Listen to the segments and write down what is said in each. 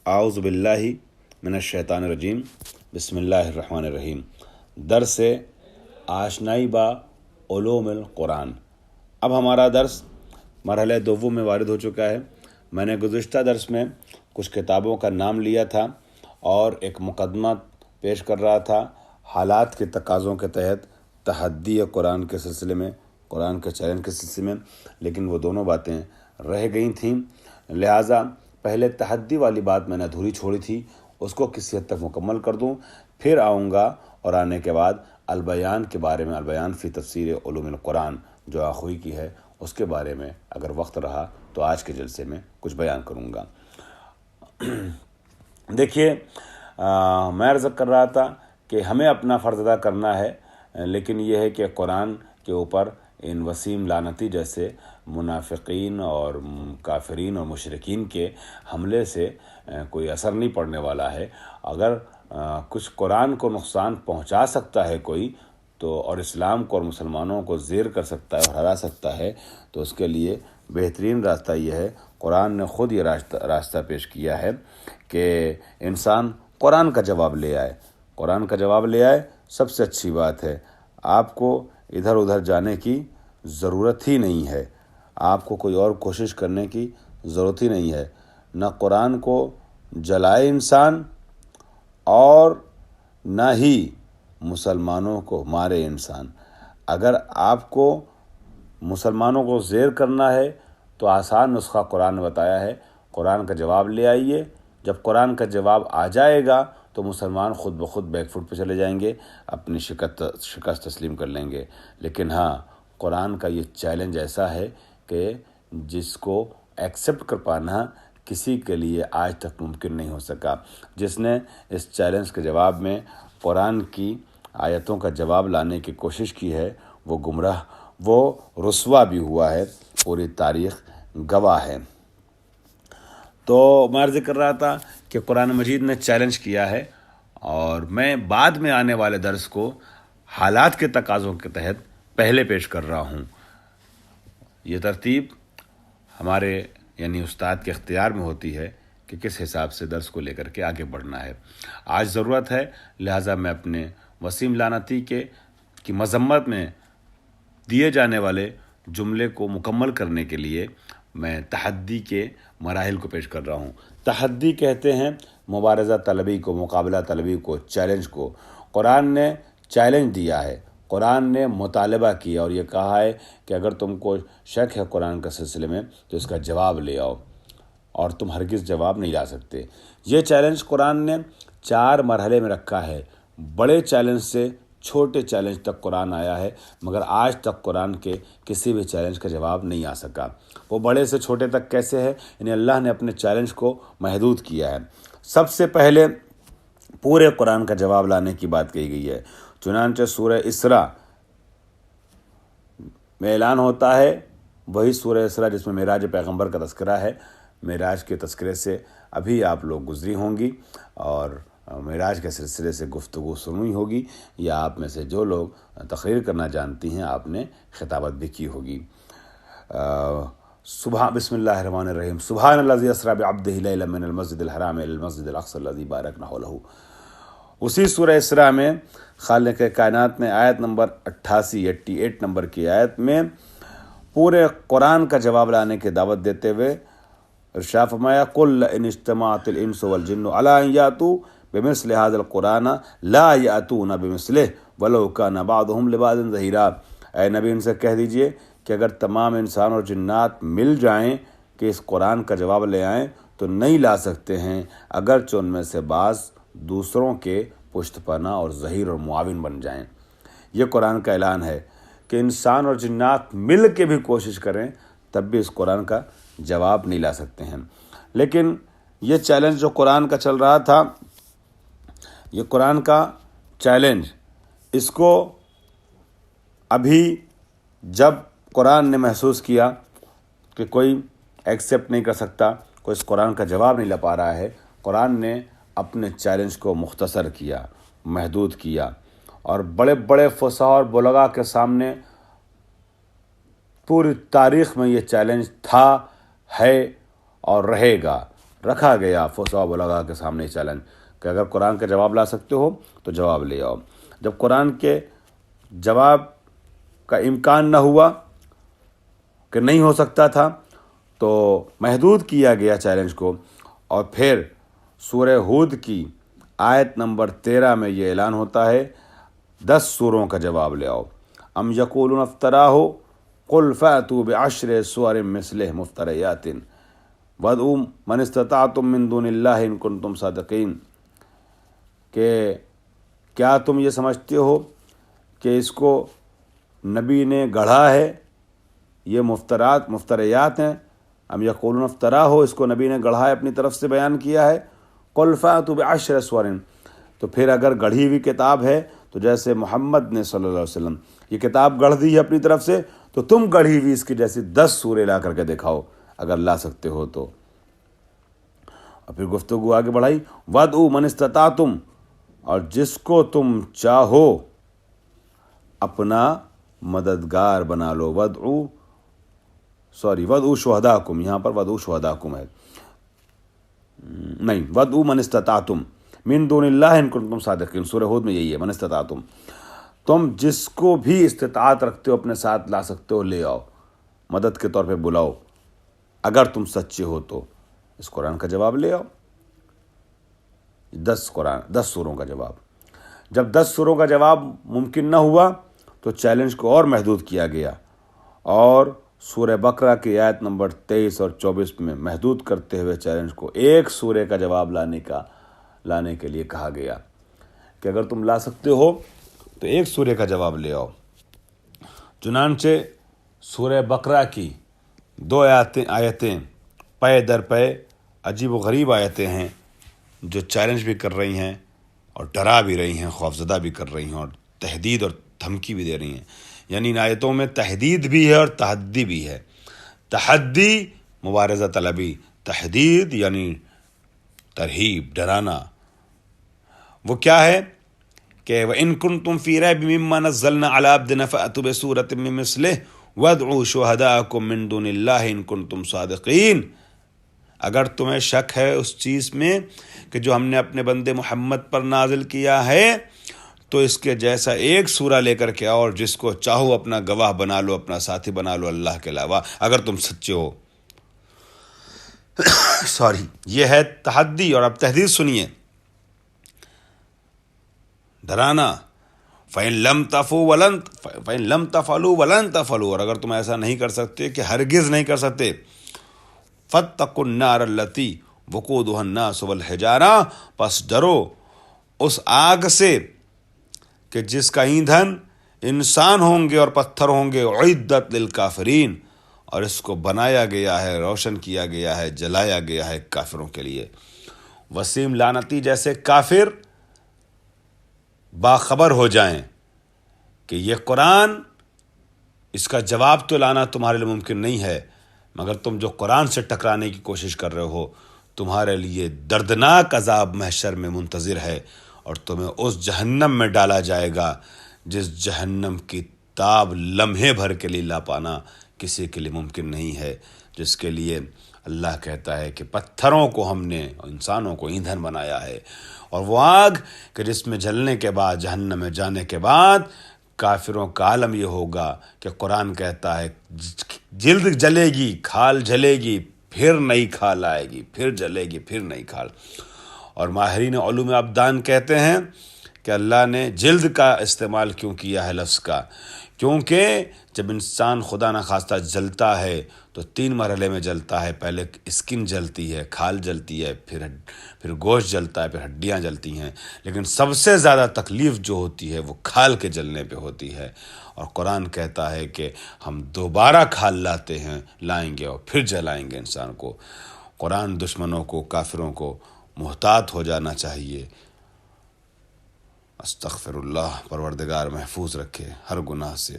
اعوذ باللہ من الشیطان الرجیم بسم اللہ الرحمن الرحیم۔ درس آشنائی با علوم القرآن۔ اب ہمارا درس مرحلہ دوم میں وارد ہو چکا ہے۔ میں نے گزشتہ درس میں کچھ کتابوں کا نام لیا تھا اور ایک مقدمہ پیش کر رہا تھا حالات کے تقاضوں کے تحت تحدی قرآن کے سلسلے میں، قرآن کے چیلنج کے سلسلے میں، لیکن وہ دونوں باتیں رہ گئی تھیں، لہٰذا پہلے تحدی والی بات میں نے ادھوری چھوڑی تھی، اس کو کسی حد تک مکمل کر دوں، پھر آؤں گا اور آنے کے بعد البیان کے بارے میں، البیان فی تفسیر علوم القرآن جو آخوئی کی ہے، اس کے بارے میں اگر وقت رہا تو آج کے جلسے میں کچھ بیان کروں گا۔ دیکھیے، میں عرض کر رہا تھا کہ ہمیں اپنا فرض ادا کرنا ہے، لیکن یہ ہے کہ قرآن کے اوپر ان وسیم لعنتی جیسے منافقین اور کافرین اور مشرکین کے حملے سے کوئی اثر نہیں پڑنے والا ہے۔ اگر کچھ قرآن کو نقصان پہنچا سکتا ہے کوئی تو، اور اسلام کو اور مسلمانوں کو زیر کر سکتا ہے اور ہرا سکتا ہے، تو اس کے لیے بہترین راستہ یہ ہے، قرآن نے خود یہ راستہ پیش کیا ہے کہ انسان قرآن کا جواب لے آئے، قرآن کا جواب لے آئے۔ سب سے اچھی بات ہے، آپ کو ادھر ادھر جانے کی ضرورت ہی نہیں ہے، آپ کو کوئی اور کوشش کرنے کی ضرورت ہی نہیں ہے، نہ قرآن کو جلائے انسان اور نہ ہی مسلمانوں کو مارے انسان۔ اگر آپ کو مسلمانوں کو زیر کرنا ہے تو آسان نسخہ قرآن نے بتایا ہے، قرآن کا جواب لے آئیے۔ جب قرآن کا جواب آ جائے گا تو مسلمان خود بخود بیک فٹ پہ چلے جائیں گے، اپنی شکست تسلیم کر لیں گے۔ لیکن ہاں، قرآن کا یہ چیلنج ایسا ہے کہ جس کو ایکسیپٹ کر پانا کسی کے لیے آج تک ممکن نہیں ہو سکا۔ جس نے اس چیلنج کے جواب میں قرآن کی آیتوں کا جواب لانے کی کوشش کی ہے، وہ گمراہ، وہ رسوا بھی ہوا ہے، پوری تاریخ گواہ ہے۔ تو میں عرض کر رہا تھا کہ قرآن مجید نے چیلنج کیا ہے، اور میں بعد میں آنے والے درس کو حالات کے تقاضوں کے تحت پہلے پیش کر رہا ہوں۔ یہ ترتیب ہمارے یعنی استاد کے اختیار میں ہوتی ہے کہ کس حساب سے درس کو لے کر کے آگے بڑھنا ہے۔ آج ضرورت ہے، لہٰذا میں اپنے وسیم لعنتی کی مذمت میں دیے جانے والے جملے کو مکمل کرنے کے لیے میں تحدی کے مراحل کو پیش کر رہا ہوں۔ تحدی کہتے ہیں مبارزہ طلبی کو، مقابلہ طلبی کو، چیلنج کو۔ قرآن نے چیلنج دیا ہے، قرآن نے مطالبہ کیا اور یہ کہا ہے کہ اگر تم کو شک ہے قرآن کے سلسلے میں تو اس کا جواب لے آؤ، اور تم ہرگز جواب نہیں لا سکتے۔ یہ چیلنج قرآن نے 4 مرحلے میں رکھا ہے۔ بڑے چیلنج سے چھوٹے چیلنج تک قرآن آیا ہے، مگر آج تک قرآن کے کسی بھی چیلنج کا جواب نہیں آ سکا۔ وہ بڑے سے چھوٹے تک کیسے ہے؟ یعنی اللہ نے اپنے چیلنج کو محدود کیا ہے۔ سب سے پہلے پورے قرآن کا جواب لانے کی بات کہی گئی ہے۔ چنانچہ سورہ اسراء میں اعلان ہوتا ہے، وہی سورہ اسراء جس میں معراج پیغمبر کا تذکرہ ہے۔ معراج کے تذکرے سے ابھی آپ لوگ گزری ہوں گی اور معراج کے سلسلے سے گفتگو سنی ہوگی، یا آپ میں سے جو لوگ تقریر کرنا جانتی ہیں آپ نے خطابت بھی کی ہوگی۔ بسم اللہ الرحمن الرحیم، سبحان الذی اسریٰ بعبدہ لیلا من المسجد الحرام الی المسجد الاقصی الذی بارکنا حولہ۔ اسی سورہ اسراء میں خالق کائنات نے آیت نمبر 88 نمبر کی آیت میں پورے قرآن کا جواب لانے کی دعوت دیتے ہوئے ارشاد فرمایا، قل لئن اجتمعت الانس والجن علی ان یاتوا بمثل هذا القرآن لا یاتون بمثلہ ولو کان بعضهم لبعض ظہیرا۔ اے نبی، ان سے کہہ دیجئے کہ اگر تمام انسان اور جنات مل جائیں کہ اس قرآن کا جواب لے آئیں تو نہیں لا سکتے ہیں، اگرچہ ان میں سے بعض دوسروں کے پشت پناہ اور ظہیر اور معاون بن جائیں۔ یہ قرآن کا اعلان ہے کہ انسان اور جنات مل کے بھی کوشش کریں تب بھی اس قرآن کا جواب نہیں لا سکتے ہیں۔ لیکن یہ چیلنج جو قرآن کا چل رہا تھا، یہ قرآن کا چیلنج، اس کو ابھی جب قرآن نے محسوس کیا کہ کوئی ایکسیپٹ نہیں کر سکتا، کوئی اس قرآن کا جواب نہیں لا پا رہا ہے، قرآن نے اپنے چیلنج کو مختصر کیا، محدود کیا، اور بڑے بڑے فصحاء اور بلغاء کے سامنے پوری تاریخ میں یہ چیلنج تھا، ہے اور رہے گا۔ رکھا گیا فصاب لگا کے سامنے چیلنج کہ اگر قرآن کا جواب لا سکتے ہو تو جواب لے آؤ۔ جب قرآن کے جواب کا امکان نہ ہوا کہ نہیں ہو سکتا تھا تو محدود کیا گیا چیلنج کو، اور پھر سورہ ہود کی آیت نمبر 13 میں یہ اعلان ہوتا ہے 10 سوروں کا جواب لے آؤ۔ ام یقولون افتراہ قل فأتوا بعشر سور مثلہ مفتریات وادعوا من استطعتم من دون اللہ ان کنتم صادقین، کہ کیا تم یہ سمجھتے ہو کہ اس کو نبی نے گڑھا ہے، یہ مفتریات ہیں؟ ام یقولون افتراہ ہو، اس کو نبی نے گڑھا ہے، اپنی طرف سے بیان کیا ہے۔ قل فأتوا بعشر سور، تو پھر اگر گڑھی ہوئی کتاب ہے تو جیسے محمد نے صلی اللہ علیہ وسلم یہ کتاب گڑھ دی ہے اپنی طرف سے، تو تم گڑھی ہوئی اس کی جیسی 10 سورے لا کر کے دکھاؤ اگر لا سکتے ہو تو۔ اور پھر گفتگو آگے بڑھائی، وَادْعُوا مَنِ اسْتَطَعْتُمْ، اور جس کو تم چاہو اپنا مددگار بنا لو۔ وَادْعُوا شُهَدَاءَكُمْ، یہاں پر وَادْعُوا شُهَدَاءَكُمْ ہے، نہیں، وَادْعُوا مَنِ اسْتَطَعْتُمْ مِن دُونِ اللَّهِ إِن كُنتُمْ صَادِقِينَ، سورہ ہود میں یہی ہے، مَنِ اسْتَطَعْتُمْ، تم جس کو بھی استطاعت رکھتے ہو اپنے ساتھ لا سکتے ہو، لے آؤ، مدد کے طور پہ بلاؤ، اگر تم سچے ہو تو اس قرآن کا جواب لے آؤ۔ 10 سوروں کا جواب۔ جب 10 سوروں کا جواب ممکن نہ ہوا تو چیلنج کو اور محدود کیا گیا، اور سورہ بقرہ کی آیت نمبر 23 اور 24 میں محدود کرتے ہوئے چیلنج کو ایک سورے کا جواب لانے کے لیے کہا گیا کہ اگر تم لا سکتے ہو تو ایک سورے کا جواب لے آؤ۔ چنانچہ سورہ بقرہ کی 2 آیتیں پے در پے عجیب و غریب آیتیں ہیں جو چیلنج بھی کر رہی ہیں اور ڈرا بھی رہی ہیں، خوفزدہ بھی کر رہی ہیں، اور تہدید اور دھمکی بھی دے رہی ہیں۔ یعنی ان آیتوں میں تہدید بھی ہے اور تحدی بھی ہے۔ تحدی مبارزہ طلبی، تحدید یعنی ترہیب، ڈرانا۔ وہ کیا ہے کہ وَإِن كُنتُمْ فِي رَيْبٍ مِّمَّا نَزَّلْنَا عَلَىٰ عَبْدِنَا فَأْتُوا بِسُورَةٍ مِّن مِّثْلِهِ وَادْعُوا شُهَدَاءَكُم مِّن دُونِ اللَّهِ إِن كُنتُمْ صَادِقِينَ۔ اگر تمہیں شک ہے اس چیز میں کہ جو ہم نے اپنے بندے محمد پر نازل کیا ہے، تو اس کے جیسا ایک سورہ لے کر کے اور جس کو چاہو اپنا گواہ بنا لو، اپنا ساتھی بنا لو اللہ کے علاوہ، اگر تم سچے ہو۔ یہ ہے تحدی، اور اب تحدید سنیے، ڈرانا۔ فَإِن لَمْ تَفْعَلُوا وَلَن تَفْعَلُوا، اور اگر تم ایسا نہیں کر سکتے کہ ہرگز نہیں کر سکتے، فَاتَّقُوا النَّارَ الَّتِي وَقُودُهَا النَّاسُ وَالْحِجَارَةُ، پس ڈرو اس آگ سے کہ جس کا ایندھن انسان ہوں گے اور پتھر ہوں گے، اعدت للکافرین، اور اس کو بنایا گیا ہے، روشن کیا گیا ہے، جلایا گیا ہے کافروں کے لیے۔ وسیم لعنتی جیسے کافر باخبر ہو جائیں کہ یہ قرآن، اس کا جواب تو لانا تمہارے لیے ممکن نہیں ہے، مگر تم جو قرآن سے ٹکرانے کی کوشش کر رہے ہو، تمہارے لیے دردناک عذاب محشر میں منتظر ہے، اور تمہیں اس جہنم میں ڈالا جائے گا جس جہنم کی تاب لمحے بھر کے لیے لا پانا کسی کے لیے ممکن نہیں ہے، جس کے لیے اللہ کہتا ہے کہ پتھروں کو ہم نے انسانوں کو ایندھن بنایا ہے، اور وہ آگ کہ جس میں جلنے کے بعد، جہنم میں جانے کے بعد کافروں کا عالم یہ ہوگا کہ قرآن کہتا ہے جلد جلے گی، کھال جلے گی، پھر نئی کھال آئے گی، پھر جلے گی، پھر نئی کھال۔ اور ماہرین علوم ابدان کہتے ہیں کہ اللہ نے جلد کا استعمال کیوں کیا ہے لفظ کا، کیونکہ جب انسان خدا نخواستہ جلتا ہے تو 3 مرحلے میں جلتا ہے۔ پہلے اسکن جلتی ہے، کھال جلتی ہے، پھر گوشت جلتا ہے، پھر ہڈیاں جلتی ہیں، لیکن سب سے زیادہ تکلیف جو ہوتی ہے وہ کھال کے جلنے پہ ہوتی ہے۔ اور قرآن کہتا ہے کہ ہم دوبارہ کھال لائیں گے اور پھر جلائیں گے انسان کو۔ قرآن دشمنوں کو، کافروں کو محتاط ہو جانا چاہیے۔ استغفر اللہ، پروردگار محفوظ رکھے ہر گناہ سے،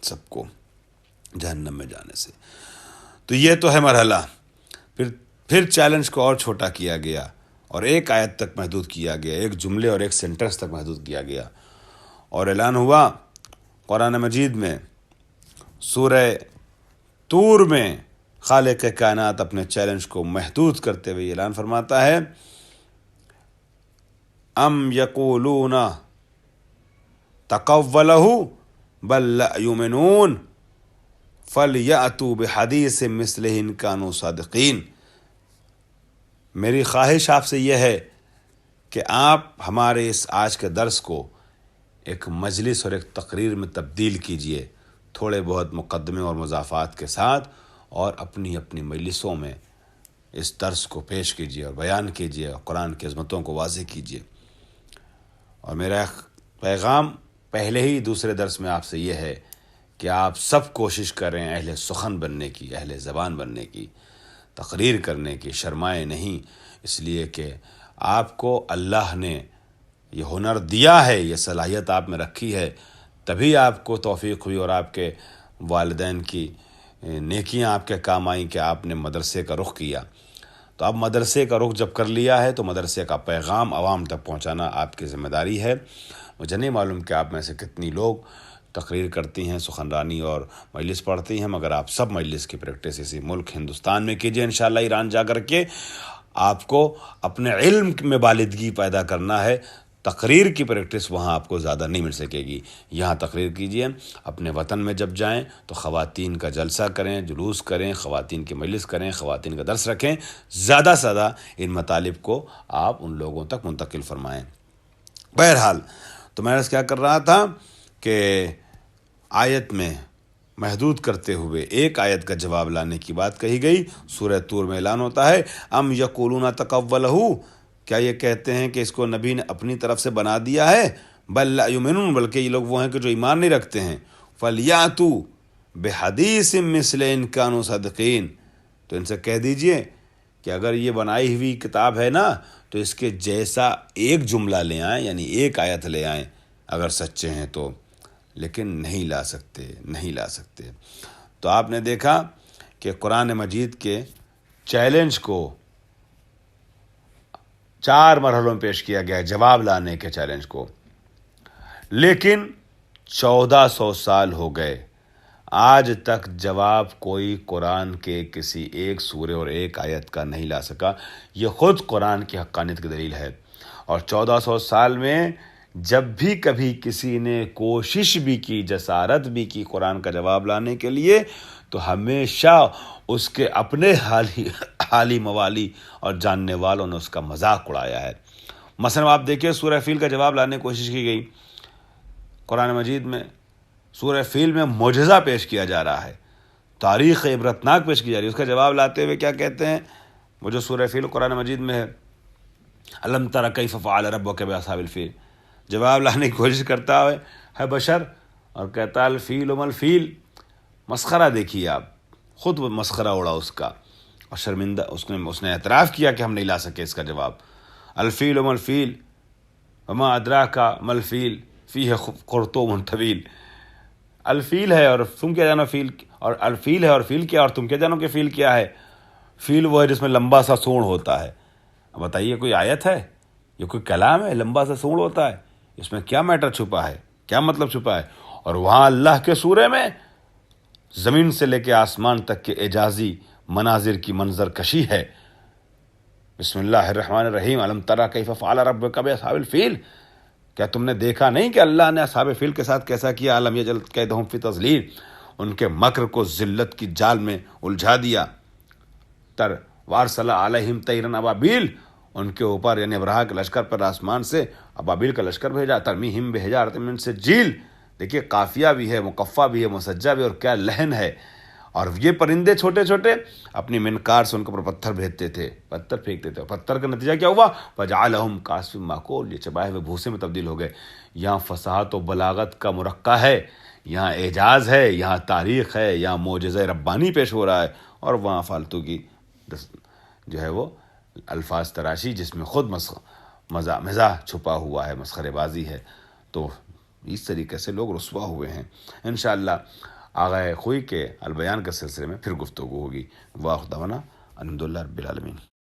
سب کو جہنم میں جانے سے۔ تو یہ تو ہے مرحلہ۔ پھر چیلنج کو اور چھوٹا کیا گیا اور ایک آیت تک محدود کیا گیا، ایک جملے اور ایک سینٹنس تک محدود کیا گیا، اور اعلان ہوا قرآن مجید میں سورہ طور میں خالق کائنات اپنے چیلنج کو محدود کرتے ہوئے اعلان فرماتا ہے، ام یقولون تقولہ بل لا یؤمنون فلیأتوا بحدیث مثلہ ان کانوا صادقین۔ میری خواہش آپ سے یہ ہے کہ آپ ہمارے اس آج کے درس کو ایک مجلس اور ایک تقریر میں تبدیل کیجئے، تھوڑے بہت مقدمے اور مضافات کے ساتھ، اور اپنی اپنی مجلسوں میں اس درس کو پیش کیجئے اور بیان کیجئے اور قرآن کی عظمتوں کو واضح کیجئے۔ اور میرا پیغام پہلے ہی دوسرے درس میں آپ سے یہ ہے کہ آپ سب کوشش کریں اہل سخن بننے کی، اہل زبان بننے کی، تقریر کرنے کی، شرمائے نہیں، اس لیے کہ آپ کو اللہ نے یہ ہنر دیا ہے، یہ صلاحیت آپ میں رکھی ہے، تبھی آپ کو توفیق ہوئی اور آپ کے والدین کی نیکیاں آپ کے کام آئیں کہ آپ نے مدرسے کا رخ کیا۔ تو اب مدرسے کا رخ جب کر لیا ہے تو مدرسے کا پیغام عوام تک پہنچانا آپ کی ذمہ داری ہے۔ مجھے نہیں معلوم کہ آپ میں سے کتنی لوگ تقریر کرتی ہیں، سخنرانی اور مجلس پڑھتی ہیں، مگر آپ سب مجلس کی پریکٹس اسی ملک ہندوستان میں کیجئے انشاءاللہ۔ ایران جا کر کے آپ کو اپنے علم میں بالغی پیدا کرنا ہے، تقریر کی پریکٹس وہاں آپ کو زیادہ نہیں مل سکے گی، یہاں تقریر کیجئے۔ اپنے وطن میں جب جائیں تو خواتین کا جلسہ کریں، جلوس کریں، خواتین کی مجلس کریں، خواتین کا درس رکھیں، زیادہ سے زیادہ ان مطالب کو آپ ان لوگوں تک منتقل فرمائیں۔ بہرحال تو میں کیا کر رہا تھا کہ آیت میں محدود کرتے ہوئے ایک آیت کا جواب لانے کی بات کہی گئی۔ سورہ طور میں اعلان ہوتا ہے، ام یقولون تقولہ، کیا یہ کہتے ہیں کہ اس کو نبی نے اپنی طرف سے بنا دیا ہے، بل لا یؤمنون، بلکہ یہ لوگ وہ ہیں کہ جو ایمان نہیں رکھتے ہیں، فلیأتوا بحدیث مثلہ ان کانوا صادقین، تو ان سے کہہ دیجئے کہ اگر یہ بنائی ہوئی کتاب ہے نا تو اس کے جیسا ایک جملہ لے آئیں، یعنی ایک آیت لے آئیں اگر سچے ہیں تو، لیکن نہیں لا سکتے۔ تو آپ نے دیکھا کہ قرآن مجید کے چیلنج کو 4 مرحلوں میں پیش کیا گیا ہے، جواب لانے کے چیلنج کو، لیکن 1400 سال ہو گئے، آج تک جواب کوئی قرآن کے کسی ایک سورے اور ایک آیت کا نہیں لا سکا۔ یہ خود قرآن کی حقانیت کی دلیل ہے۔ اور 1400 سال میں جب بھی کبھی کسی نے کوشش بھی کی، جسارت بھی کی قرآن کا جواب لانے کے لیے، تو ہمیشہ اس کے اپنے حالی موالی اور جاننے والوں نے اس کا مذاق اڑایا ہے۔ مثلا آپ دیکھیں سورہ فیل کا جواب لانے کی کوشش کی گئی قرآن مجید میں، سورہ فیل میں معجزہ پیش کیا جا رہا ہے، تاریخ عبرتناک پیش کی جا رہی ہے، اس کا جواب لاتے ہوئے کیا کہتے ہیں؟ وہ جو سورہ فیل قرآن مجید میں ہے، الم تر کیف فعل ربک باصحاب الفیل، جواب لانے کی کوشش کرتا ہے بشر اور کہتا ہے الفیل ام الفیل، مسخرہ دیکھیے آپ، خود مسخرہ اڑا اس کا، اور شرمندہ اس نے اعتراف کیا کہ ہم نہیں لا سکے اس کا جواب۔ الفیل ام الفیل وما ادراک ما الفیل فیہ خرطوم طویل، الفیل ہے اور تم کیا جانو فیل، اور الفیل ہے اور فیل کیا، اور تم کیا جانو کہ فیل کیا ہے؟ فیل وہ ہے جس میں لمبا سا سونڈ ہوتا ہے۔ اب بتائیے کوئی آیت ہے؟ یہ کوئی کلام ہے؟ لمبا سا سونڈ ہوتا ہے، اس میں کیا میٹر چھپا ہے، کیا مطلب چھپا ہے؟ اور وہاں اللہ کے سورے میں زمین سے لے کے آسمان تک کے اعجازی مناظر کی منظر کشی ہے۔ بسم اللہ الرحمن الرحیم، الم تری کیف فعل ربک باصحاب الفیل، کیا تم نے دیکھا نہیں کہ اللہ نے اصحاب فیل کے ساتھ کیسا کیا؟ الم یجعل کیدہم فی تضلیل، ان کے مکر کو ذلت کی جال میں الجھا دیا۔ وارسل علیہم طیرا ابابیل، ان کے اوپر یعنی ابرہہ کے لشکر پر آسمان سے ابابیل کا لشکر بھیجا، ترمیہم بحجارۃ من سجیل، دیکھیے قافیہ بھی ہے، مقفع بھی ہے، مسجع بھی، اور کیا لحن ہے۔ اور یہ پرندے چھوٹے چھوٹے اپنی منقار سے ان کے اوپر پتھر بھیجتے تھے، پتھر پھینکتے تھے، پتھر کا نتیجہ کیا ہوا؟ فجعلہم کعصف مأکول، یہ چبائے ہوئے بھوسے میں تبدیل ہو گئے۔ یہاں فصاحت و بلاغت کا مرقع ہے، یہاں اعجاز ہے، یہاں تاریخ ہے، یہاں معجزہ ربانی پیش ہو رہا ہے، اور وہاں فالتو کی جو ہے وہ الفاظ تراشی جس میں خود مزاح چھپا ہوا ہے، مسخرے بازی ہے۔ تو اس طریقے سے لوگ رسوا ہوئے ہیں۔ انشاءاللہ آغائے خوئی کے البیان کے سلسلے میں پھر گفتگو ہوگی۔ واخر دعوانا الحمدللہ رب العالمین۔